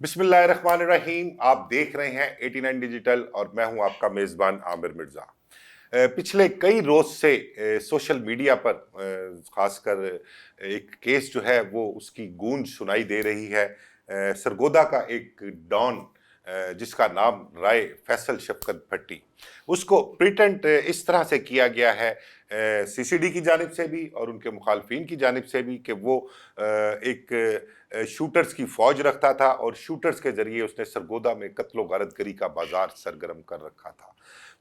बिस्मिल्लाहिर्रहमानिर्रहीम। आप देख रहे हैं 89 डिजिटल और मैं हूं आपका मेज़बान आमिर मिर्ज़ा। पिछले कई रोज़ से सोशल मीडिया पर ख़ासकर एक केस जो है वो उसकी गूंज सुनाई दे रही है। सरगोदा का एक डॉन जिसका नाम राय फैसल शफ़क़त भट्टी, उसको प्रिटेंड इस तरह से किया गया है सीसीडी की जानिब से भी और उनके मुखालफिन की जानिब से भी कि वो एक शूटर्स की फौज रखता था और शूटर्स के जरिए उसने सरगोदा में कत्लो गारतगरी का बाजार सरगर्म कर रखा था।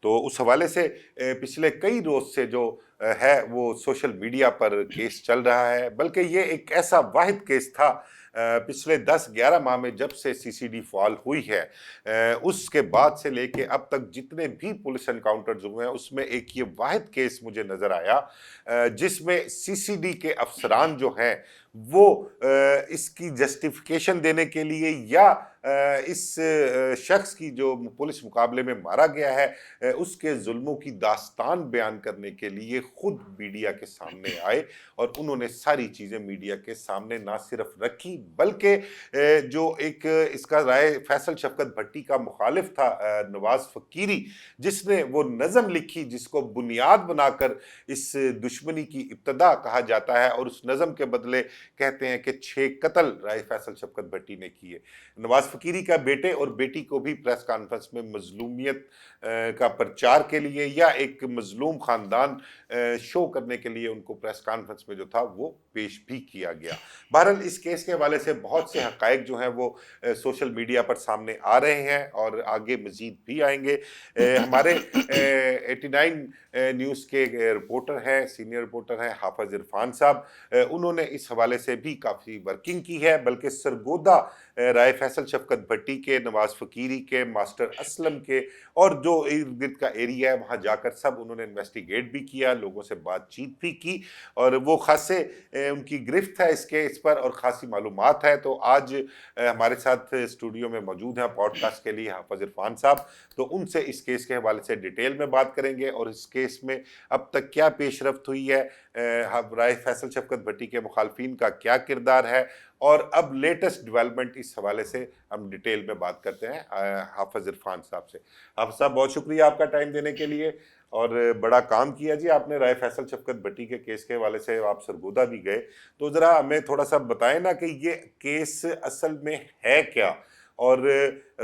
तो उस हवाले से पिछले कई रोज से जो है वो सोशल मीडिया पर केस चल रहा है, बल्कि ये एक ऐसा वाहिद केस था पिछले 10-11 माह में जब से सीसीडी फॉल हुई है, उसके बाद से लेके अब तक जितने भी पुलिस एनकाउंटर्स हुए हैं उसमें एक ये वाहिद केस मुझे नजर आया जिसमें सीसीडी के अफसरान जो हैं वो इसकी जस्टिफिकेशन देने के लिए या इस शख्स की जो पुलिस मुकाबले में मारा गया है उसके जुल्मों की दास्तान बयान करने के लिए खुद मीडिया के सामने आए और उन्होंने सारी चीज़ें मीडिया के सामने ना सिर्फ रखी बल्कि जो एक इसका राय फैसल शफ़क़त भट्टी का मुखालिफ था नवाज फ़कीरी, जिसने वो नज़म लिखी जिसको बुनियाद बनाकर इस दुश्मनी की इब्तदा कहा जाता है और उस नज़म के बदले कहते हैं कि 6 कत्ल राय फैसल शफ़क़त भट्टी ने किए। नवाज फ़कीरी का बेटे और बेटी को भी प्रेस कॉन्फ्रेंस में मजलूमियत का प्रचार के लिए या एक मजलूम ख़ानदान शो करने के लिए उनको प्रेस कॉन्फ्रेंस में जो था वो पेश भी किया गया। बहरहाल इस केस के हवाले से बहुत से हक़ाइक़ जो हैं वो सोशल मीडिया पर सामने आ रहे हैं और आगे मज़ीद भी आएंगे। हमारे 89 न्यूज़ के रिपोर्टर हैं, सीनियर रिपोर्टर हैं हाफ़िज़ इरफान साहब, उन्होंने इस हवाले से भी काफ़ी वर्किंग की है, बल्कि सरगोदा राय फैसल शफ़क़त भट्टी के, नवाज फ़कीरी के, मास्टर असलम के और जो इर्द गिर्द का एरिया है वहाँ जाकर सब उन्होंने इन्वेस्टिगेट भी किया, लोगों से बातचीत भी की और वो खासे उनकी गिरफ्त है इस केस पर और ख़ासी मालूमात है। तो आज हमारे साथ स्टूडियो में मौजूद हैं पॉडकास्ट के लिए हाफ़िज़ इरफान साहब, तो उनसे इस केस के हवाले से डिटेल में बात करेंगे और इस केस में अब तक क्या पेशरफ्त हुई है, राय फैसल शफ़क़त भट्टी के मुखालफिन का क्या किरदार है और अब लेटेस्ट डेवलपमेंट इस हवाले से हम डिटेल में बात करते हैं हाफ़िज़ इरफान साहब से। हाफ़िज़ साहब, बहुत शुक्रिया आपका टाइम देने के लिए और बड़ा काम किया जी आपने। राय फैसल शफ़क़त भट्टी के केस के हवाले से आप सरगोदा भी गए, तो ज़रा हमें थोड़ा सा बताएं ना कि ये केस असल में है क्या और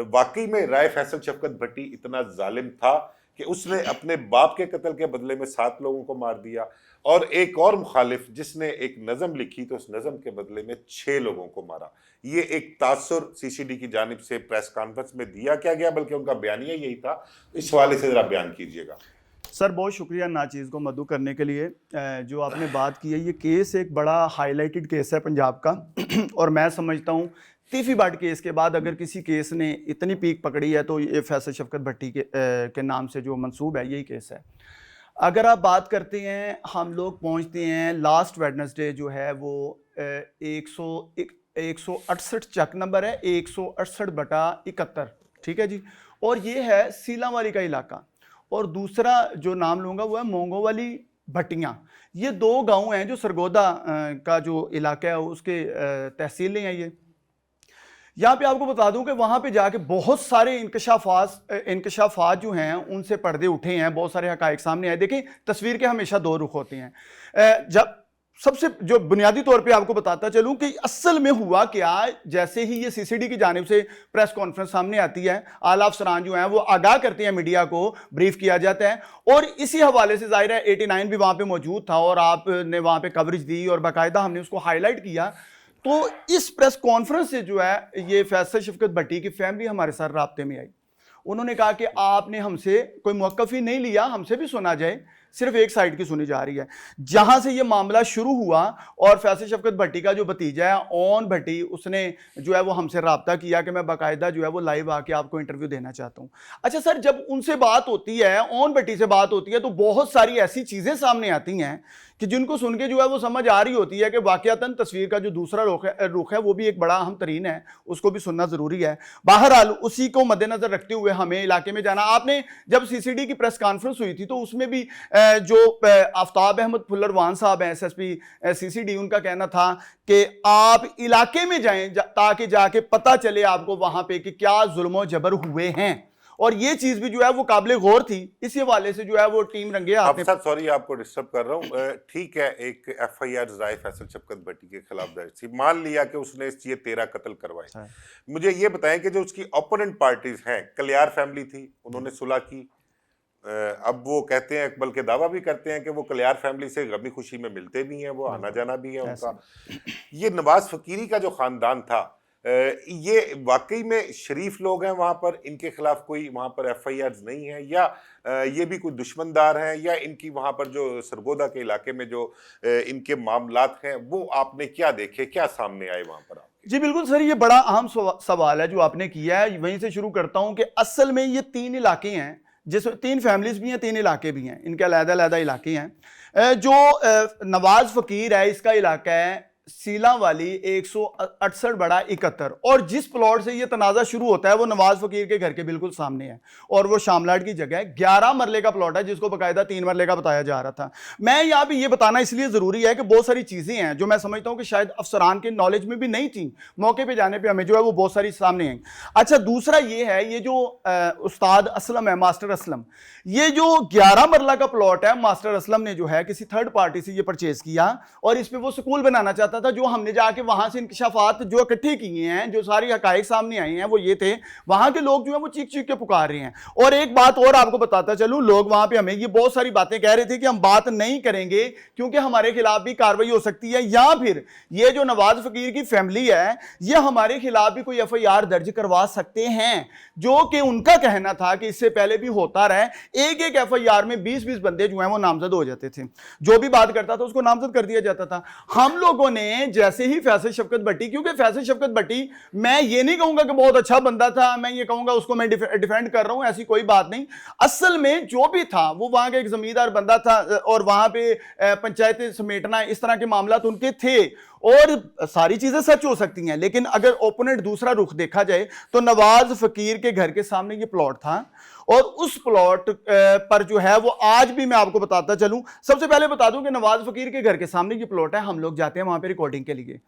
वाकई में राय फैसल शफ़क़त भट्टी इतना जालिम था कि उसने अपने बाप के कत्ल के बदले में 7 लोगों को मार दिया और एक और मुखालिफ जिसने एक नज़म लिखी तो उस नज़म के बदले में 6 लोगों को मारा। ये एक तासुर सीसीडी की जानिब से प्रेस कॉन्फ्रेंस में दिया क्या गया, बल्कि उनका बयानिया यही था। इस हवाले से ज़रा बयान कीजिएगा। सर बहुत शुक्रिया नाचीज़ को मदू करने के लिए। जो आपने बात की है, ये केस एक बड़ा हाईलाइटेड केस है पंजाब का और मैं समझता हूँ तीफी बाट केस के बाद अगर किसी केस ने इतनी पीक पकड़ी है तो ये फैसल शफ़क़त भट्टी के नाम से जो मंसूब है यही केस है। अगर आप बात करते हैं, हम लोग पहुँचते हैं लास्ट वेडनेसडे जो है वो 168 चक नंबर है 168/71, ठीक है जी। और ये है सीलामारी का इलाका और दूसरा जो नाम लूँगा वो है मोंगोवाली भट्टियाँ। ये 2 गांव हैं जो सरगोदा का जो इलाका है उसके तहसीलें हैं ये। यहाँ पे आपको बता दूं कि वहाँ पे जाके बहुत सारे इंकशाफात जो हैं उनसे पर्दे उठे हैं, बहुत सारे हकायक सामने आए। देखिए, तस्वीर के हमेशा 2 रुख होते हैं। जब सबसे जो बुनियादी तौर पे आपको बताता चलूं कि असल में हुआ क्या, जैसे ही ये सीसीडी की जानिब से प्रेस कॉन्फ्रेंस सामने आती है, आला अफसरान जो हैं वो आगाह करते हैं, मीडिया को ब्रीफ किया जाता है और इसी हवाले से जाहिर है 89 भी वहाँ पे मौजूद था और आपने वहाँ पे कवरेज दी और बाकायदा हमने उसको हाईलाइट किया। तो इस प्रेस कॉन्फ्रेंस से जो है ये फैसल शफ़क़त भट्टी की फैमिली हमारे साथ राब्ते में आई। उन्होंने कहा कि आपने हमसे कोई मौक़िफ़ ही नहीं लिया, हमसे भी सुना जाए, सिर्फ एक साइड की सुनी जा रही है। जहां से ये मामला शुरू हुआ और फैसल शफ़क़त भट्टी का जो भतीजा है ओन भट्टी, उसने जो है वो हमसे रब्ता किया कि मैं बाकायदा जो है वो लाइव आके आपको इंटरव्यू देना चाहता हूँ। अच्छा सर, जब उनसे बात होती है, ओन भट्टी से बात होती है, तो बहुत सारी ऐसी चीज़ें सामने आती हैं कि जिनको सुन के जो है वो समझ आ रही होती है कि वाक़यातन तस्वीर का जो दूसरा रुख है वो भी एक बड़ा अहम तरीन है, उसको भी सुनना ज़रूरी है। बहरहाल उसी को मद्देनज़र रखते हुए हमें इलाके में जाना। आपने जब सीसीडी की प्रेस कॉन्फ्रेंस हुई थी तो उसमें भी जो आफ्ताब अहमद फुल्लरवान साहब हैं एसएसपी सीसीडी, उनका कहना था कि आप इलाके में जाएं ताकि जाके पता चले आपको वहां पे कि क्या जुल्म जबर हुए हैं, और ये चीज भी जो है वो काबिल गौर थी। इसी हवाले से जो है वो टीम रंगे हाथ साहब सॉरी आपको डिस्टर्ब कर रहा हूँ, ठीक है, एक एफआईआर राय फैसल शफकत भट्टी के खिलाफ दर्ज थी, मान लिया कि उसने ये 13 कत्ल करवाए। मुझे ये बताएं कि जो उसकी ओपोनेंट पार्टीज हैं, कलियार फैमिली थी, उन्होंने सुलह की, अब वो कहते हैं, बल्कि दावा भी करते हैं कि वो कलियार फैमिली से गमी खुशी में मिलते भी हैं, वो आना जाना भी है उनका। ये नवाज फकीरी का जो खानदान था, ये वाकई में शरीफ लोग हैं वहां पर, इनके खिलाफ कोई वहां पर एफआईआर नहीं है, या ये भी कोई दुश्मनदार हैं, या इनकी वहां पर जो सरगोदा के इलाके में जो इनके मामलात हैं वो आपने क्या देखे, क्या सामने आए वहां पर? जी बिल्कुल सर, ये बड़ा अहम सवाल है जो आपने किया है। वहीं से शुरू करता हूं कि असल में ये 3 इलाके हैं जिसमें 3 फैमिलीज भी हैं, 3 इलाके भी हैं, इनके अलग-अलग इलाके हैं। जो नवाज फकीर है इसका इलाका है सीला वाली 168/71, और जिस प्लॉट से ये तनाजा शुरू होता है वो नवाज फकीर के घर के बिल्कुल सामने है, और वो शामलाट की जगह है। 11 मरले का प्लॉट है जिसको बाकायदा 3 मरले का बताया जा रहा था। मैं यहाँ पे ये बताना इसलिए जरूरी है कि बहुत सारी चीजें हैं जो मैं समझता हूँ कि शायद अफसरान के नॉलेज में भी नहीं थी, मौके पे जाने पे हमें जो है वो बहुत सारी सामने हैं। अच्छा, दूसरा ये है, ये जो उस्ताद असलम है, मास्टर असलम, ये जो 11 मरला का प्लॉट है, मास्टर असलम ने जो है किसी थर्ड पार्टी से ये परचेज किया, और इस पे वो स्कूल बनाना चाहता था। जो हमने जाके वहां से इंकशाफात जो इकट्ठे किए हैं, जो सारी हकायक सामने आई हैं, वो ये थे, वहां के लोग जो है वो चीख चीख के पुकार रहे हैं। और एक बात और आपको बताता चलूं, लोग वहां पे हमें ये बहुत सारी बातें कह रहे थे कि हम बात नहीं करेंगे क्योंकि हमारे खिलाफ भी कार्रवाई हो सकती है, या फिर ये जो नवाज फकीर की फैमिली है ये हमारे खिलाफ भी कोई एफआईआर दर्ज करवा सकते हैं, जो कि उनका कहना था कि इससे पहले भी होता रहा, एक एफआईआर में 20-20 बंदे जो हैं वो नामजद हो जाते थे, जो भी बात करता था उसको नामजद कर दिया जाता था। हम लोगों ने जैसे ही फैसल शफकत भट्टी, क्योंकि फैसल शफकत भट्टी, मैं ये नहीं कहूंगा कि बहुत अच्छा बंदा था, मैं ये कहूंगा उसको मैं डिफेंड कर रहा हूं, ऐसी कोई बात नहीं। असल में जो भी था वो वहां का एक जमींदार बंदा था, और वहां पे पंचायतें समेटना, इस तरह के मामला उनके थे, और सारी चीजें सच हो सकती हैं। लेकिन अगर ओपोनेंट दूसरा रुख देखा जाए तो नवाज फकीर के घर के सामने ये प्लॉट था, और उस प्लॉट पर जो है वो आज भी मैं आपको बताता चलूं। सबसे पहले बता दूं कि नवाज फकीर के घर के सामने ये प्लॉट है, हम लोग जाते हैं वहां पे रिकॉर्डिंग के लिए।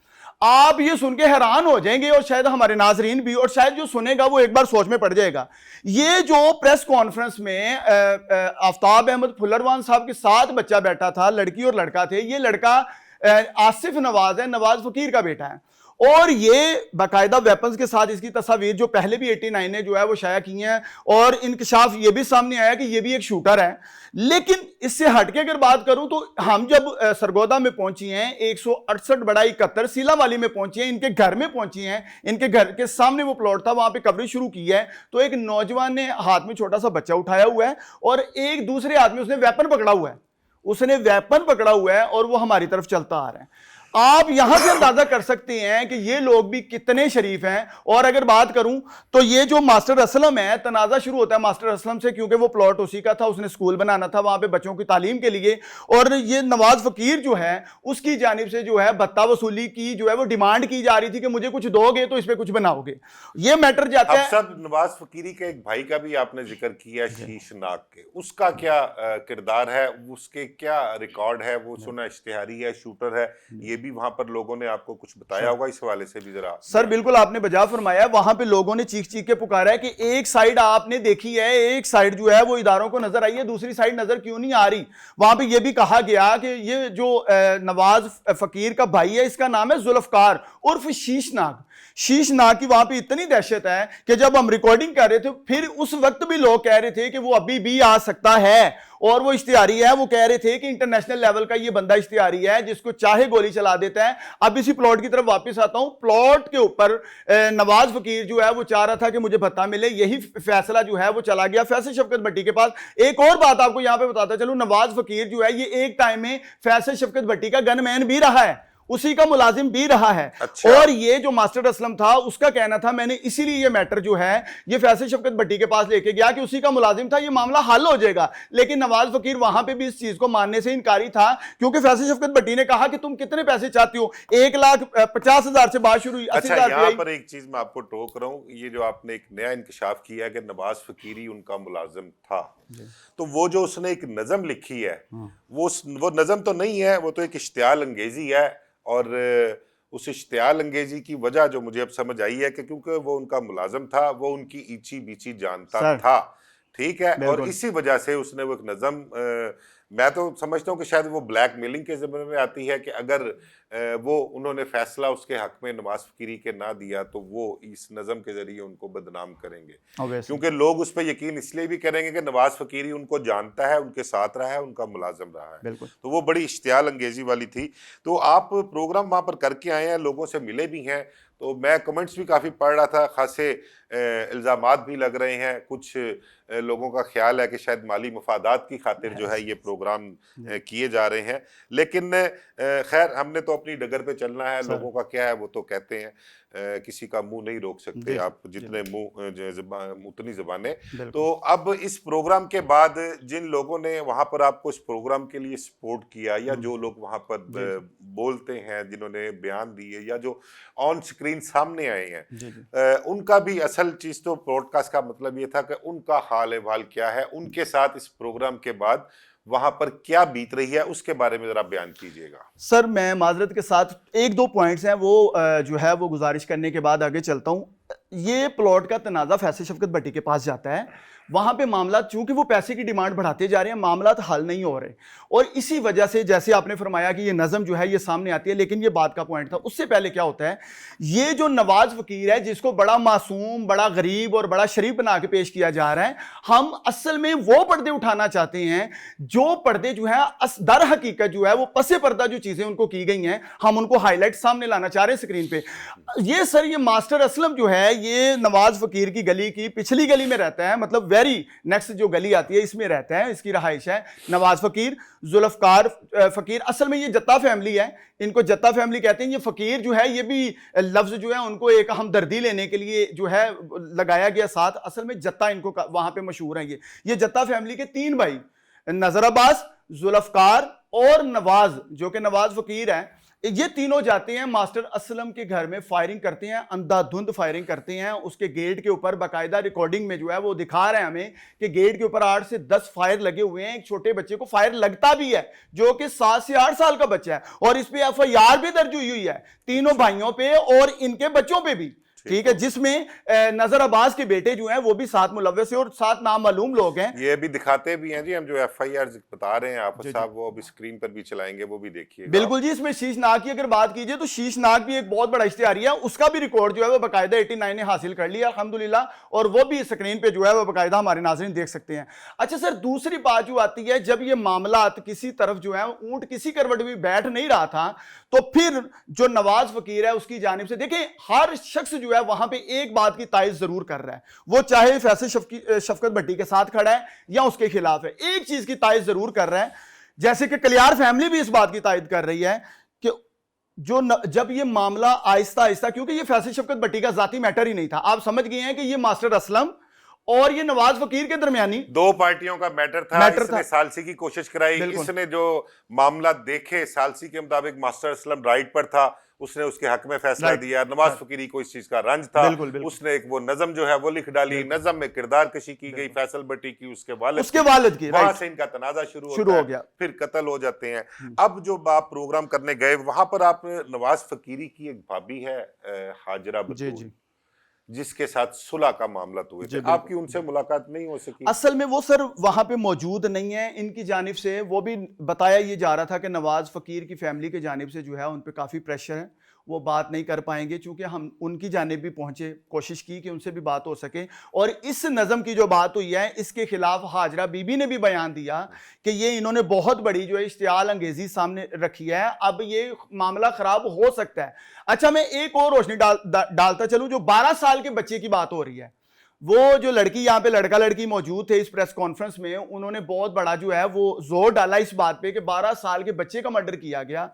आप ये सुन के हैरान हो जाएंगे, और शायद हमारे नाजरीन भी, और शायद जो सुनेगा वो एक बार सोच में पड़ जाएगा। ये जो प्रेस कॉन्फ्रेंस में आफ्ताब अहमद फुल्लरवान साहब के साथ बच्चा बैठा था, लड़की और लड़का थे, ये लड़का आसिफ नवाज है, नवाज फकीर का बेटा है, और ये बाकायदा वेपन्स के साथ इसकी तस्वीर जो पहले भी 89 ने जो है वो शाया की हैं, और इंकशाफ ये भी सामने आया कि ये भी एक शूटर है। लेकिन इससे हटके अगर बात करूं तो हम जब सरगोदा में पहुंची हैं, 168/71 सीला वाली में पहुंची हैं, इनके घर में पहुंची हैं, इनके घर के सामने वो प्लॉट था, वहां पे कवरेज शुरू की है, तो एक नौजवान ने हाथ में छोटा सा बच्चा उठाया हुआ है, और एक दूसरे हाथ में उसने वेपन पकड़ा हुआ है, और वो हमारी तरफ चलता आ रहा है। आप यहां से अंदाजा कर सकते हैं कि ये लोग भी कितने शरीफ हैं। और अगर बात करूं तो ये जो मास्टर असलम है, तनाजा शुरू होता है मास्टर असलम से, क्योंकि वो प्लॉट उसी का था, उसने स्कूल बनाना था वहां पे बच्चों की तालीम के लिए, और ये नवाज फकीर जो है उसकी जानिब से जो है भत्ता वसूली की जो है वो डिमांड की जा रही थी कि मुझे कुछ दोगे तो इस पे कुछ बनाओगे। ये मैटर जाता है। सब नवाज फकीरी के एक भाई का भी आपने जिक्र किया, शीश नाग के, उसका क्या किरदार है, उसके क्या रिकॉर्ड है? वो सुना इश्तिहारी है, शूटर है, ये भी वहां पर लोगों ने आपको कुछ बताया होगा, इस हवाले से भी जरा। सर बिल्कुल आपने बजा फरमाया, वहां पे लोगों ने चीख चीख के पुकारा है कि एक साइड आपने देखी है, एक साइड जो है वो इदारों को नजर आई है, दूसरी साइड नजर क्यों नहीं आ रही। वहां पे ये भी कहा गया कि ये जो नवाज फकीर का भाई है, इसका नाम है जुल्फकार उर्फ शीशनाग। शीशनाग की वहां पे इतनी दहशत है कि जब हम रिकॉर्डिंग कर रहे थे, फिर उस वक्त भी लोग कह रहे थे कि वो अभी भी आ सकता है, और वो इश्तिहारी है, वो कह रहे थे कि इंटरनेशनल लेवल का ये बंदा इश्तिहारी है जिसको चाहे गोली चला देता है। अब इसी प्लॉट की तरफ वापस आता हूं। प्लॉट के ऊपर नवाज फकीर जो है वो चाह रहा था कि मुझे भत्ता मिले, यही फैसला जो है वो चला गया फैसल शफकत भट्टी के पास। एक और बात आपको यहां पे बताता चलूं, नवाज फकीर जो है ये एक टाइम में फैसल शफकत भट्टी का गनमैन भी रहा है। उसी का मुलाजिम भी रहा है। अच्छा। और ये जो मास्टर असलम था उसका कहना था मैंने इसीलिए ये मैटर जो है ये फैसल शफकत भट्टी के पास लेके गया कि उसी का मुलाजिम था, ये मामला हल हो जाएगा। लेकिन नवाज फकीर वहां पे भी इस चीज को मानने से इनकारी था, क्योंकि फैसल शफकत भट्टी ने कहा कि तुम कितने पैसे चाहती हो, 1,50,000 से बात शुरू हुई, 80,000 अच्छा, यहाँ आई। पर एक चीज मैं आपको टोक रहा हूँ, ये जो आपने एक नया इंकशाफ किया कि नवाज फकीरी उनका मुलाजिम था, तो वो जो उसने एक नज़म लिखी है वो नज़म तो नहीं है, वो तो एक इश्तियाल अंगेजी है। और उस इश्तियाल अंगेजी की वजह जो मुझे अब समझ आई है कि क्योंकि वो उनका मुलाजिम था, वो उनकी ईची बीची जानता था, ठीक है, और इसी वजह से उसने वो एक नज़म, मैं तो समझता हूँ कि शायद वो ब्लैकमेलिंग के ज़िम्मे में आती है कि अगर वो उन्होंने फैसला उसके हक में नवाज फकीरी के ना दिया तो वो इस नज़म के जरिए उनको बदनाम करेंगे, क्योंकि लोग उस पर यकीन इसलिए भी करेंगे कि नवाज फकीरी उनको जानता है, उनके साथ रहा है, उनका मुलाजिम रहा है। तो वो बड़ी इश्तियाल अंगेजी वाली थी। तो आप प्रोग्राम वहाँ पर करके आए हैं, लोगों से मिले भी हैं, तो मैं कमेंट्स भी काफ़ी पढ़ रहा था, खासे इल्ज़ामात भी लग रहे हैं, कुछ लोगों का ख्याल है कि शायद माली मफादात की खातिर जो है ये प्रोग्राम किए जा रहे हैं। लेकिन खैर हमने तो अपनी डगर पे चलना है, लोगों का क्या है वो तो कहते हैं, किसी का मुंह नहीं रोक सकते आप, जितने मुंह उतनी ज़बानें। तो अब इस प्रोग्राम के बाद जिन लोगों ने वहाँ पर आपको इस प्रोग्राम के लिए सपोर्ट किया, या जो लोग वहाँ पर बोलते हैं, जिन्होंने बयान दिए या जो ऑन स्क्रीन सामने आए हैं, उनका भी असल चीज़ तो ब्रॉडकास्ट का मतलब ये था कि उनका हाल अहवाल क्या है, उनके साथ इस प्रोग्राम के बाद वहां पर क्या बीत रही है, उसके बारे में जरा बयान कीजिएगा। सर मैं माजरत के साथ एक दो पॉइंट्स हैं वो जो है वो गुजारिश करने के बाद आगे चलता हूं। ये प्लॉट का तनाज़ा फैसल शफकत भट्टी के पास जाता है, वहां पे मामला चूंकि वो पैसे की डिमांड बढ़ाते जा रहे हैं, मामला तो हल नहीं हो रहे, और इसी वजह से जैसे आपने फरमाया कि ये नज़म जो है ये सामने आती है। लेकिन ये बात का पॉइंट था, उससे पहले क्या होता है, ये जो नवाज फकीर है जिसको बड़ा मासूम, बड़ा गरीब और बड़ा शरीफ बना के पेश किया जा रहा है, हम असल में वो पर्दे उठाना चाहते हैं जो पर्दे जो है दर हकीकत जो है वो पसे पर्दा जो चीजें उनको की गई हैं, हम उनको हाईलाइट सामने लाना चाह रहे हैं स्क्रीन पे। ये सर ये मास्टर असलम जो है ये नवाज फकीर की गली की पिछली गली में रहता है, मतलब वेरी नेक्स्ट जो गली आती है इसमें रहता है, इसकी रहाइश है। नवाज फकीर, जुल्फकार फकीर, असल में ये जत्ता फैमिली है, इनको जत्ता फैमिली कहते हैं। ये फकीर जो है ये भी लफ्ज जो है उनको एक हमदर्दी लेने के लिए जो है लगाया गया साथ, असल में जत्ता इनको वहां पे मशहूर है। ये जत्ता फैमिली के 3 भाई नजर अब्बास, जुल्फकार और नवाज, जो कि नवाज फकीर है, ये तीनों जाते हैं मास्टर असलम के घर में, फायरिंग करते हैं, अंधाधुंध फायरिंग करते हैं। उसके गेट के ऊपर बाकायदा रिकॉर्डिंग में जो है वो दिखा रहे हैं हमें कि गेट के ऊपर 8 से 10 फायर लगे हुए हैं। एक छोटे बच्चे को फायर लगता भी है जो कि 7 से 8 साल का बच्चा है, और इस पे FIR भी दर्ज हुई है तीनों भाइयों पे और इनके बच्चों पे भी, ठीक है, जिसमें नजर अब्बास के बेटे जो हैं वो भी साथ मुलव्वस है और साथ नामालूम लोग हैं। ये भी दिखाते भी हैं जी, हम जो FIR बता रहे हैं आप साहब, वो अभी स्क्रीन पर भी चलाएंगे, वो भी देखिए। बिल्कुल जी, इसमें शीशनाग की अगर बात कीजिए तो शीशनाग भी एक बहुत बड़ा इश्तिहारी है, उसका भी रिकॉर्ड जो है वो बाकायदा 89 ने हासिल कर लिया अल्हम्दुलिल्लाह, और वो भी स्क्रीन पे जो है वो बाकायदा हमारे नाज़रीन देख सकते हैं। अच्छा सर, दूसरी बात जो आती है, जब ये मामला किसी तरफ जो है ऊंट किसी करवट भी बैठ नहीं रहा था, तो फिर जो नवाज फकीर है उसकी जानिब से देखें, हर शख्स जो है वहां पे एक बात की तायद जरूर कर रहा है, वो चाहे फैसल शफकत भट्टी के साथ खड़ा है या उसके खिलाफ है, एक चीज की तायद जरूर कर रहा है। जैसे कि कलियार फैमिली भी इस बात की तायद कर रही है कि जब ये मामला आहिस्ता आहिस्ता, क्योंकि ये फैसल शफकत भट्टी का जाती मैटर ही नहीं था, आप समझ गए हैं कि ये मास्टर असलम और ये नवाज फकीर के दरमियानी 2 पार्टियों का मैटर था। इसने सालसी की कोशिश कराई, इसने जो मामला देखे सालसी के मुताबिक मास्टर असलम राइट पर था, उसने उसके हक में फैसला दिया। नवाज फकीरी को इस चीज का रंज था, उसने एक वो नज़म जो है वो लिख डाली, नज़म में किरदार कशी की गई फैसल भट्टी की, उसके वालिद की, वहां से इनका तनाजा शुरू हो गया, फिर कत्ल हो जाते हैं। अब जो आप प्रोग्राम करने गए वहां पर आप नवाज फकीरी की एक भाभी है हाजरा बतूल, जिसके साथ सुलह का मामला हुए थे, आपकी उनसे मुलाकात नहीं हो सकी? असल में वो सर वहां पे मौजूद नहीं है इनकी जानिब से, वो भी बताया ये जा रहा था कि नवाज फकीर की फैमिली की जानिब से जो है उन पे काफ़ी प्रेशर है, वो बात नहीं कर पाएंगे, चूंकि हम उनकी जानिब भी पहुंचे, कोशिश की कि उनसे भी बात हो सके। और इस नज़म की जो बात हुई है इसके खिलाफ हाजरा बीबी ने भी बयान दिया कि ये इन्होंने बहुत बड़ी जो है इश्तियाल अंगेजी सामने रखी है, अब ये मामला खराब हो सकता है। अच्छा, मैं एक और रोशनी डालता चलूं, जो 12 साल के बच्चे की बात हो रही है, वो जो लड़की यहाँ पे लड़का लड़की मौजूद थे इस प्रेस कॉन्फ्रेंस में, उन्होंने बहुत बड़ा जो है वो जोर डाला इस बात पे कि 12 साल के बच्चे का मर्डर किया गया।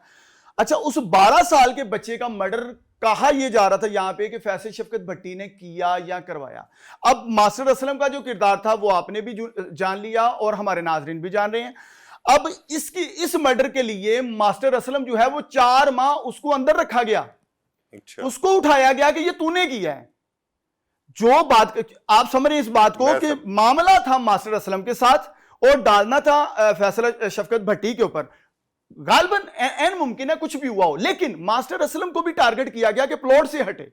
अच्छा, उस 12 साल के बच्चे का मर्डर कहा यह जा रहा था यहां पे कि फैसल शफकत भट्टी ने किया या करवाया। अब मास्टर असलम का जो किरदार था वो आपने भी जान लिया और हमारे नाजरीन भी जान रहे हैं। अब इस मर्डर के लिए मास्टर असलम जो है वो 4 माह उसको अंदर रखा गया। अच्छा। उसको उठाया गया कि ये तूने किया है। जो बात आप समझ रहे हैं इस बात को कि मामला था मास्टर असलम के साथ और डालना था फैसल शफकत भट्टी के ऊपर। गालबन एन मुमकिन है कुछ भी हुआ हो, लेकिन मास्टर असलम को भी टारगेट किया गया कि प्लॉट से हटे।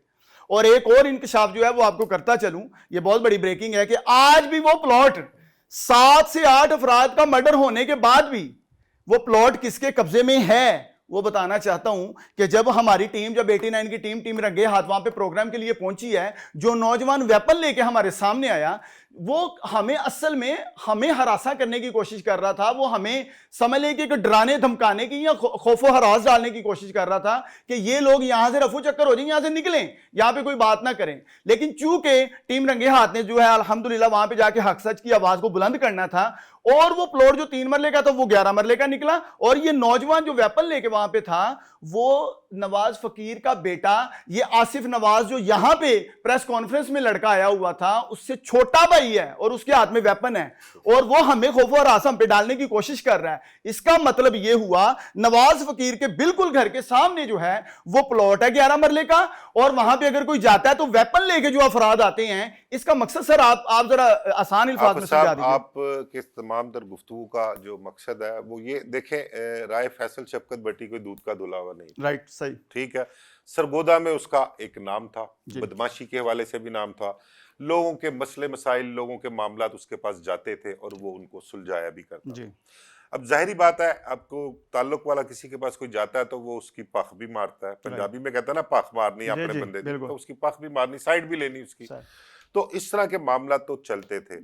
और एक और इंकशाफ जो है वो आपको करता चलूं, ये बहुत बड़ी ब्रेकिंग है कि आज भी वो प्लॉट 7 से 8 अफराद का मर्डर होने के बाद भी वो प्लॉट किसके कब्जे में है वो बताना चाहता हूं कि जब हमारी टीम, जब 89 की टीम रंगे हाथ वहां पे प्रोग्राम के लिए पहुंची है, जो नौजवान वेपन लेके हमारे सामने आया वो हमें असल में हमें हरासा करने की कोशिश कर रहा था। वो हमें समझ ले कि डराने धमकाने की या खौफो हरास डालने की कोशिश कर रहा था कि ये लोग यहां से रफू चक्कर हो जाए, यहां से निकलें, यहां पे कोई बात ना करें। लेकिन चूंकि टीम रंगे हाथ ने जो है अल्हम्दुलिल्लाह वहां पे जाके हक सच की आवाज को बुलंद करना था और वो प्लॉट जो 3 मरले का था वो 11 मरले का निकला। और ये नौजवान जो वेपन लेके वहां पे था वो नवाज फकीर का बेटा, ये आसिफ नवाज जो यहां पे प्रेस कॉन्फ्रेंस में लड़का आया हुआ था उससे छोटा भाई है और उसके हाथ में वेपन है और वो हमें खौफ और आसम पे डालने की कोशिश कर रहा है। इसका मतलब ये हुआ नवाज फकीर के बिल्कुल घर के सामने जो है वो प्लॉट है 11 मरले का और वहां पे अगर कोई जाता है तो वेपन लेके जो अफराद आते हैं। इसका मकसद सर आप जरा आसान अल्फाज में समझा दीजिए। आप के तमाम तर गुफ्तगू का जो मकसद है वो ये देखें, राय फैसल शफकत भट्टी कोई दूध का धुलावा नहीं। राइट, सही, ठीक है। सरगोदा में उसका एक नाम था, बदमाशी के हवाले से भी नाम था, लोगों के मसले मसाइल, लोगों के मामलात उसके पास जाते थे और वो उनको सुलझाया भी करता था। अब जाहिर बात है, आपको ताल्लुक वाला किसी के पास कोई जाता है तो वो उसकी पख भी मारता है। पंजाबी में कहता है ना पख मारनी अपने बंदे की, तो उसकी पख भी मारनी, साइड भी लेनी उसकी। तो इस तरह के मामला तो चलते थे।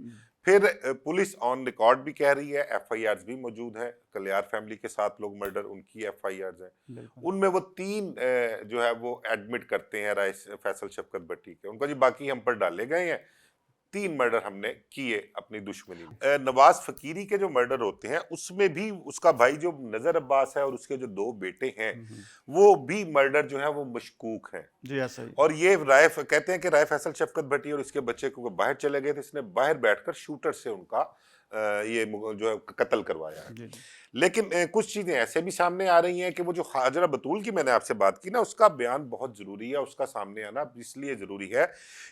फिर पुलिस ऑन रिकॉर्ड भी कह रही है, एफआईआर भी मौजूद है, कलियार फैमिली के 7 लोग मर्डर, उनकी एफआईआर है। उनमें वो 3 जो है वो एडमिट करते हैं राय फैसल शफकत भट्टी के, उनका जी बाकी हम पर डाले गए हैं, 3 मर्डर हमने किए अपनी दुश्मनी में। नवाज फकीरी के जो मर्डर होते हैं उसमें भी उसका भाई जो नजर अब्बास है और उसके जो 2 बेटे हैं वो भी मर्डर जो है वो मशकूक हैं। जी हाँ, सही। और ये कहते हैं कि राय फैसल शफकत भट्टी और इसके बच्चे को बाहर चले गए थे, इसने बाहर बैठकर शूटर से उनका ये जो है कत्ल करवाया है। लेकिन कुछ चीजें ऐसे भी सामने आ रही हैं कि वो जो हाजरा बतूल की मैंने आपसे बात की ना, उसका बयान बहुत जरूरी है, उसका सामने आना इसलिए जरूरी है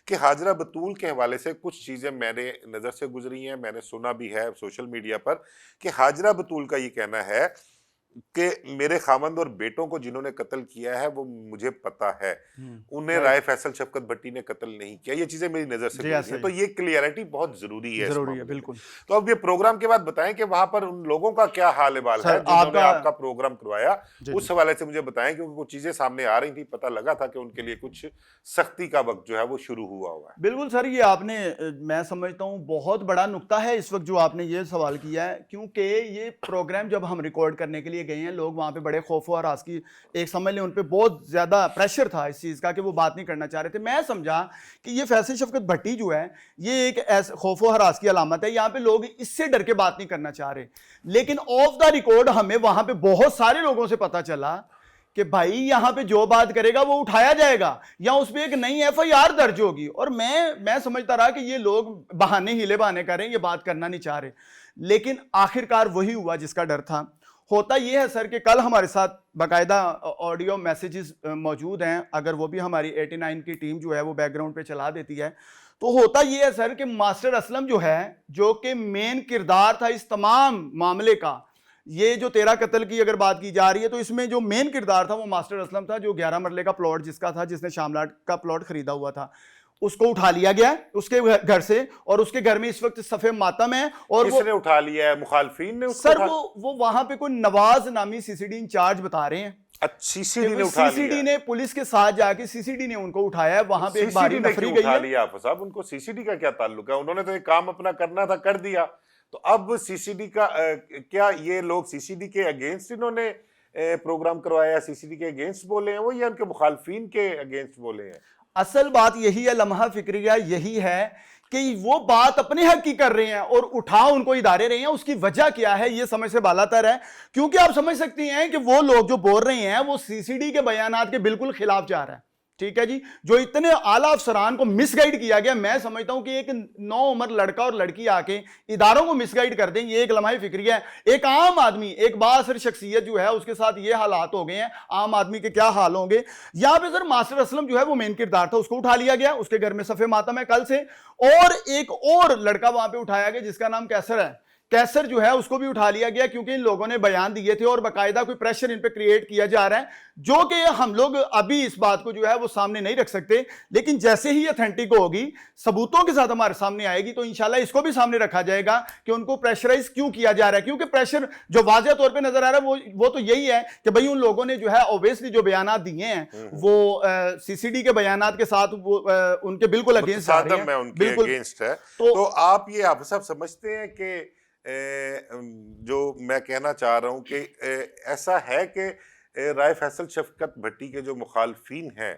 कि हाजरा बतूल के हवाले से कुछ चीजें मेरे नजर से गुजरी हैं, मैंने सुना भी है सोशल मीडिया पर कि हाजरा बतूल का ये कहना है कि मेरे खामंद और बेटों को जिन्होंने कत्ल किया है वो मुझे पता है, उन्हें राय फैसल शफकत भट्टी ने कत्ल नहीं किया। ये चीजें मेरी नजर से गुजरी हैं, तो ये क्लियरिटी बहुत जरूरी है बिल्कुल। तो अब ये प्रोग्राम के बाद बताएं कि वहां पर उन लोगों का क्या हाल है जिन्होंने आपका प्रोग्राम करवाया, उस हवाले से मुझे बताएं, क्योंकि कुछ चीजें सामने आ रही थी, पता लगा था कि उनके लिए कुछ सख्ती का वक्त जो है वो शुरू हुआ है। बिल्कुल सर, ये आपने मैं समझता हूँ बहुत बड़ा नुक्ता है इस वक्त जो आपने ये सवाल किया है, क्योंकि ये प्रोग्राम जब हम रिकॉर्ड करने के लिए गए हैं, लोग वहां पे बड़े खौफ और हरास की एक समझ लें उन पे बहुत ज्यादा प्रेशर था इस चीज का कि वो बात नहीं करना चाह रहे थे। मैं समझा कि ये फैसल शफकत भट्टी जो है ये एक ऐसे खौफ और हरास की अलामत है, यहाँ पे लोग इससे डर के बात नहीं करना चाह रहे। लेकिन ऑफ द रिकॉर्ड हमें वहां पे बहुत सारे लोगों से पता चला कि भाई यहां पे जो बात करेगा वो उठाया जाएगा या उस पर एक नई एफआईआर दर्ज होगी। और मैं समझता रहा कि ये लोग बहाने हीले बहाने करें, ये बात करना नहीं चाह रहे, लेकिन आखिरकार वही हुआ जिसका डर था। होता यह है सर कि कल हमारे साथ बाकायदा ऑडियो मैसेजेस मौजूद हैं, अगर वो भी हमारी 89 की टीम जो है वो बैकग्राउंड पे चला देती है, तो होता यह है सर कि मास्टर असलम जो है, जो कि मेन किरदार था इस तमाम मामले का, ये जो 13 कत्ल की अगर बात की जा रही है तो इसमें जो मेन किरदार था वो मास्टर असलम था, जो 11 मरले का प्लॉट जिसका था, जिसने शामलाट का प्लॉट खरीदा हुआ था, उसको उठा लिया गया उसके घर से और उसके घर में इस वक्त सफे मातम है। और किसने उठा लिया है? मुखालफीन ने उसको सर वो वहां पे कोई नवाज नामी सीसीडी इंचार्ज बता रहे हैं। सीसीडी ने पुलिस के साथ जाके सीसीडी ने उनको उठाया है, वहां पे एक भारी नफरी गई है। लिया साहब, उनको सीसीडी का क्या ताल्लुक है? उन्होंने तो एक काम अपना करना था, कर दिया। तो अब सीसीडी का क्या ये लोग सीसीडी के अगेंस्ट इन्होंने प्रोग्राम करवाया, सीसीडी के अगेंस्ट बोले हैं वो, या उनके मुखालफीन के अगेंस्ट बोले हैं? असल बात यही है, लम्हा फिक्रिया यही है कि वो बात अपने हक की कर रहे हैं और उठा उनको इदारे रहे हैं, उसकी वजह क्या है ये समझ से बालातर है। क्योंकि आप समझ सकती हैं कि वो लोग जो बोल रहे हैं वो सीसीडी के बयानात के बिल्कुल खिलाफ जा रहा है, ठीक है जी। जो इतने आला अफसरान को मिसगाइड किया गया, मैं समझता हूं कि एक नौ उम्र लड़का और लड़की आके इदारों को मिसगाइड कर दें, ये एक लम्हा फिक्री है। एक आम आदमी, एक बाअसर शख्सियत जो है उसके साथ ये हालात हो गए हैं, आम आदमी के क्या हाल होंगे। यहां पे सर मास्टर असलम जो है वो मेन किरदार था, उसको उठा लिया गया, उसके घर में सफे मातम है कल से। और एक और लड़का वहां पे उठाया गया जिसका नाम कैसर है, कैसर जो है उसको भी उठा लिया गया क्योंकि इन लोगों ने बयान दिए थे और बाकायदा कोई प्रेशर इन पे क्रिएट किया जा रहा है, जो कि हम लोग अभी इस बात को जो है वो सामने नहीं रख सकते। लेकिन जैसे ही अथेंटिक होगी, सबूतों के साथ हमारे सामने आएगी, तो इंशाल्लाह इसको भी सामने रखा जाएगा कि उनको प्रेशराइज क्यों किया जा रहा है। क्योंकि प्रेशर जो वाज़ेह तौर पे नजर आ रहा है वो तो यही है कि भाई उन लोगों ने जो है ऑब्वियसली जो बयानात दिए हैं वो सीसीडी के बयानात के साथ वो उनके बिल्कुल अगेंस्ट आ रहे हैं, उनके बिल्कुल अगेंस्ट है। तो आप सब समझते हैं कि जो मैं कहना चाह रहा हूं कि ऐसा है कि राय फैसल शफकत भट्टी के जो मुखालफीन हैं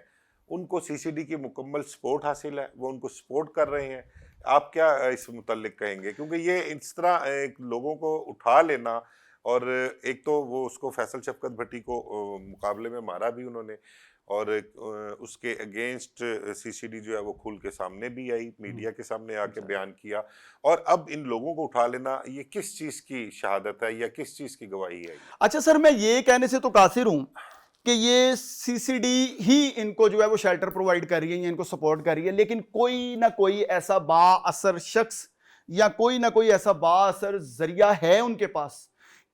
उनको सीसीडी की मुकम्मल सपोर्ट हासिल है, वो उनको सपोर्ट कर रहे हैं। आप क्या इस मुतल्लिक कहेंगे? क्योंकि ये इस तरह एक लोगों को उठा लेना, और एक तो वो उसको फैसल शफकत भट्टी को मुकाबले में मारा भी उन्होंने, और उसके अगेंस्ट सीसीडी जो है वो खुल के सामने भी आई, मीडिया के सामने आके बयान किया, और अब इन लोगों को उठा लेना, ये किस चीज़ की शहादत है या किस चीज़ की गवाही है? अच्छा सर, मैं ये कहने से तो कासिर हूं कि ये सीसीडी ही इनको जो है वो शेल्टर प्रोवाइड कर रही है या इनको सपोर्ट कर रही है, लेकिन कोई ना कोई ऐसा बाअसर शख्स या कोई ना कोई ऐसा बाअसर जरिया है उनके पास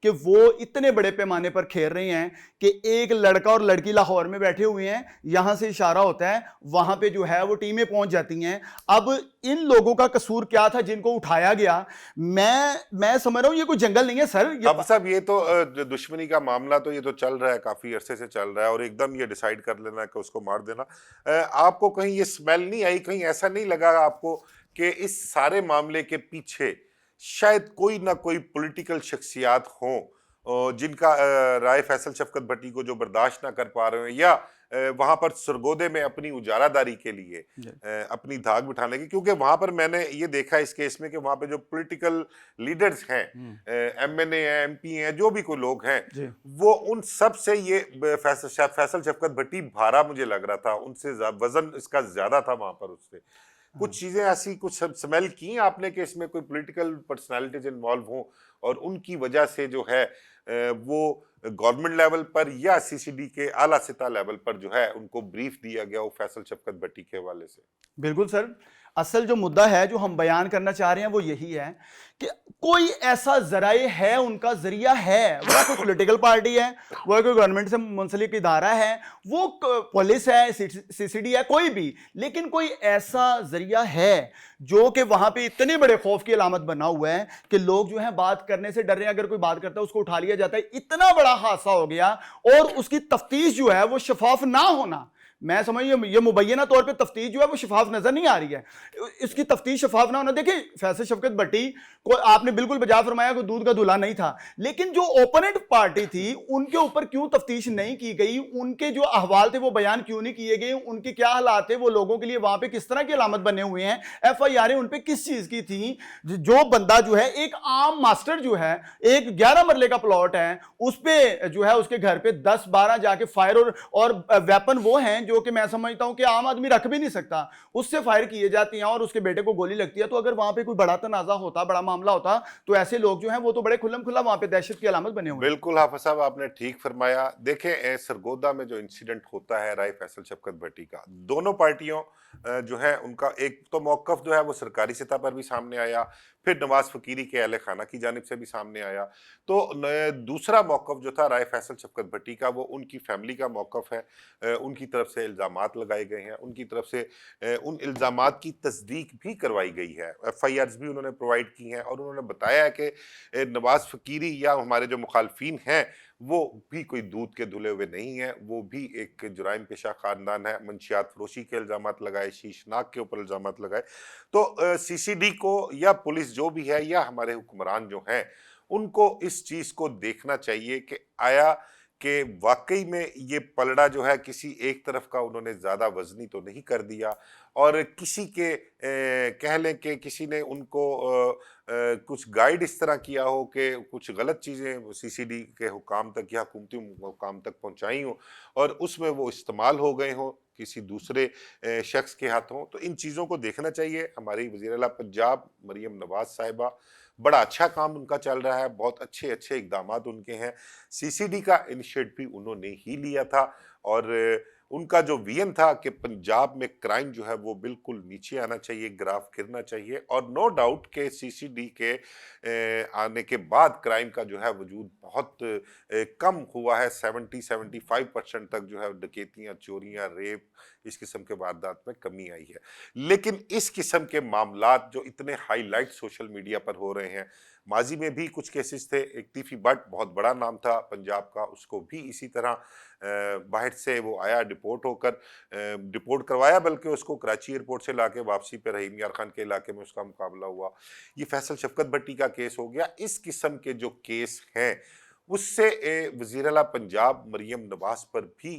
कि वो इतने बड़े पैमाने पर खेल रहे हैं कि एक लड़का और लड़की लाहौर में बैठे हुए हैं, यहां से इशारा होता है वहां पे जो है वो टीमें पहुंच जाती हैं। अब इन लोगों का कसूर क्या था जिनको उठाया गया? मैं समझ रहा हूं ये कोई जंगल नहीं है सर। अब साहब ये तो दुश्मनी का मामला तो ये तो चल रहा है, काफी अरसे से चल रहा है, और एकदम ये डिसाइड कर लेना कि उसको मार देना, आपको कहीं ये स्मेल नहीं आई, कहीं ऐसा नहीं लगा आपको कि इस सारे मामले के पीछे शायद कोई ना कोई पॉलिटिकल शख्सियात हों जिनका राय फैसल शफकत भट्टी को जो बर्दाश्त ना कर पा रहे हैं, या वहां पर सरगोदे में अपनी उजारादारी के लिए अपनी धाक बिठाने की? क्योंकि वहां पर मैंने ये देखा इस केस में कि वहां पे जो पॉलिटिकल लीडर्स हैं, एमएनए हैं, एमपी हैं, जो भी कोई लोग हैं, वो उन सब से ये फैसल शफकत भट्टी भारा मुझे लग रहा था, उनसे वजन इसका ज्यादा था वहां पर। उससे कुछ चीजें ऐसी कुछ स्मेल की आपने कि इसमें कोई पॉलिटिकल पर्सनालिटीज इन्वॉल्व हों और उनकी वजह से जो है वो गवर्नमेंट लेवल पर या सीसीडी के आला सतह लेवल पर जो है उनको ब्रीफ दिया गया वो फैसल शफकत भट्टी के हवाले से? बिल्कुल सर, असल जो मुद्दा है जो हम बयान करना चाह रहे हैं वो यही है कि कोई ऐसा जराए है, उनका जरिया है, वो कोई पॉलिटिकल पार्टी है, वो कोई गवर्नमेंट से मुंसलिक इदारा है, वो पुलिस है, सीसीडी है, कोई भी, लेकिन कोई ऐसा जरिया है जो कि वहां पे इतने बड़े खौफ की अलामत बना हुआ है कि लोग जो है बात करने से डर रहे हैं। अगर कोई बात करता है उसको उठा लिया जाता है। इतना बड़ा हादसा हो गया और उसकी तफ्तीश जो है वो शफाफ ना होना, मैं समझ ये मुबैना तौर पे तफ्तीश जो है वो शफाफ नजर नहीं आ रही है। इसकी तफ्तीश शफाफ ना होना, देखिए फैसल शफकत भट्टी को आपने बिल्कुल बजा फरमाया कि दूध का दूल्हा नहीं था, लेकिन जो ओपोनेंट पार्टी थी उनके ऊपर क्यों तफ्तीश नहीं की गई, उनके जो अहवाल थे वो बयान क्यों नहीं किए गए, उनके क्या हालात थे, वो लोगों के लिए वहां पे किस तरह की अलामत बने हुए हैं, FIR उन पे किस चीज की थी। जो बंदा जो है एक आम मास्टर जो है, एक 11 मरले का प्लॉट है, उस पे जो है उसके घर पे 10-12 जाके फायर और वेपन वो हैं जो कि मैं समझता हूं कि आम आदमी रख भी नहीं सकता, उससे फायर किए जाती हैं और उसके बेटे को गोली लगती है। तो अगर वहां पे कोई बड़ा तनाजा होता, बड़ा मामला होता, तो ऐसे लोग जो हैं वो तो बड़े खुल्लम खुल्ला वहां पे दहशत की अलामत बने हुए। बिल्कुल हाफिज साहब, आपने ठीक फरमाया। देखें सरगोदा में जो इंसिडेंट होता है राय फैसल शफकत भट्टी का, दोनों पार्टियों जो है उनका एक तो मौकफ जो है वो सरकारी सतह पर भी सामने आया, फिर नवाज फकीरी के अहले खाना की जानिब से भी सामने आया। तो दूसरा मौकफ जो था राय फैसल शफकत भट्टी का, वो उनकी फैमिली का मौकफ है। उनकी तरफ से इल्ज़ामात लगाए गए हैं, उनकी तरफ से उन इल्ज़ामात की तस्दीक भी करवाई गई है, FIRs भी उन्होंने प्रोवाइड की हैं, और उन्होंने बताया है कि नवाज फकीरी या हमारे जो मुखालफीन हैं वो भी कोई दूध के धुले हुए नहीं है, वो भी एक जुराइम पेशा खानदान है। मंशियात फरोशी के इल्ज़ामात लगाए, शीशनाक के ऊपर इल्ज़ामात लगाए। तो CCD को या पुलिस जो भी है या हमारे हुक्मरान जो हैं, उनको इस चीज़ को देखना चाहिए कि आया कि वाकई में ये पलड़ा जो है किसी एक तरफ का उन्होंने ज़्यादा वजनी तो नहीं कर दिया, और किसी के कह लें कि किसी ने उनको कुछ गाइड इस तरह किया हो कि कुछ गलत चीज़ें सीसीडी के हुकाम तक या हुकूमती हुकाम तक पहुंचाई हो और उसमें वो इस्तेमाल हो गए हों किसी दूसरे शख्स के हाथों। तो इन चीज़ों को देखना चाहिए। हमारी वज़ीर आला पंजाब मरियम नवाज साहिबा, बड़ा अच्छा काम उनका चल रहा है, बहुत अच्छे अच्छे इकदामात उनके हैं। सीसीडी का इनिशिएटिव उन्होंने ही लिया था, और उनका जो विजन था कि पंजाब में क्राइम जो है वो बिल्कुल नीचे आना चाहिए, ग्राफ गिरना चाहिए, और नो डाउट के सीसीडी के आने के बाद क्राइम का जो है वजूद बहुत कम हुआ है। 70-75% तक जो है डकैतियाँ, चोरियाँ, रेप, इस किस्म के वारदात में कमी आई है। लेकिन इस किस्म के मामलात जो इतने हाईलाइट सोशल मीडिया पर हो रहे हैं, माजी में भी कुछ केसेस थे। एक तीफी बट बहुत बड़ा नाम था पंजाब का, उसको भी इसी तरह बाहर से वो आया डिपोर्ट होकर, डिपोर्ट करवाया, बल्कि उसको कराची एयरपोर्ट से लाके वापसी पे रहीम यार खान के इलाके में उसका मुकाबला हुआ। ये फैसल शफकत भट्टी का केस हो गया। इस किस्म के जो केस हैं उससे वज़ीर आला पंजाब मरियम नवाज पर भी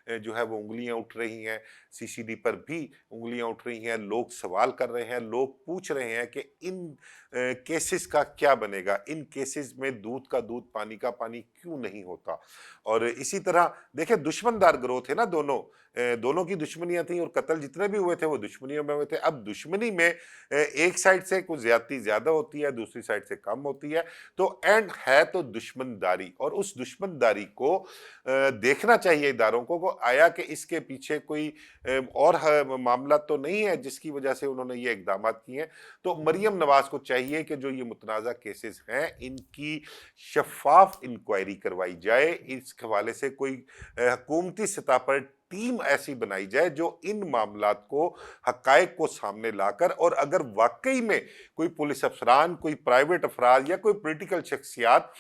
जो है वो उंगलियां उठ रही हैं, सीसीडी पर भी उंगलियां उठ रही हैं। लोग सवाल कर रहे हैं, लोग पूछ रहे हैं कि इन केसेस का क्या बनेगा, इन केसेस में दूध का दूध पानी का पानी क्यों नहीं होता। और इसी तरह देखिए, दुश्मनदार गिरोह थे ना दोनों, दोनों की दुश्मनियां थी, और कत्ल जितने भी हुए थे वो दुश्मनियों में हुए थे। अब दुश्मनी में एक साइड से कुछ ज्यादती ज्यादा होती है, दूसरी साइड से कम होती है, तो एंड है तो दुश्मनदारी। और उस दुश्मनदारी को देखना चाहिए इदारों को आया कि इसके पीछे कोई और मामला तो नहीं है जिसकी वजह से उन्होंने ये इकदाम किए हैं। तो मरियम नवाज को चाहिए कि जो ये मुतनाज़ा केसेस हैं इनकी शफाफ इंक्वायरी करवाई जाए। इस हवाले से कोई हुकूमती सतह पर टीम ऐसी बनाई जाए जो इन मामलात को, हकायक को सामने लाकर, और अगर वाकई में कोई पुलिस अफसरान, कोई प्राइवेट अफराद या कोई पॉलिटिकल शख्सियात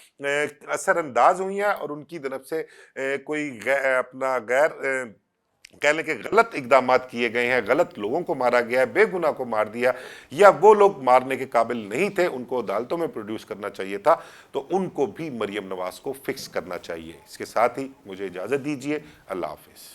असरअंदाज हुई हैं और उनकी तरफ से कोई अपना गैर कह लें कि गलत इकदाम किए गए हैं, गलत लोगों को मारा गया है, बेगुनाह को मार दिया, या वो लोग मारने के काबिल नहीं थे, उनको अदालतों में प्रोड्यूस करना चाहिए था, तो उनको भी मरियम नवाज को फिक्स करना चाहिए। इसके साथ ही मुझे इजाज़त दीजिए। अल्लाह हाफिज़।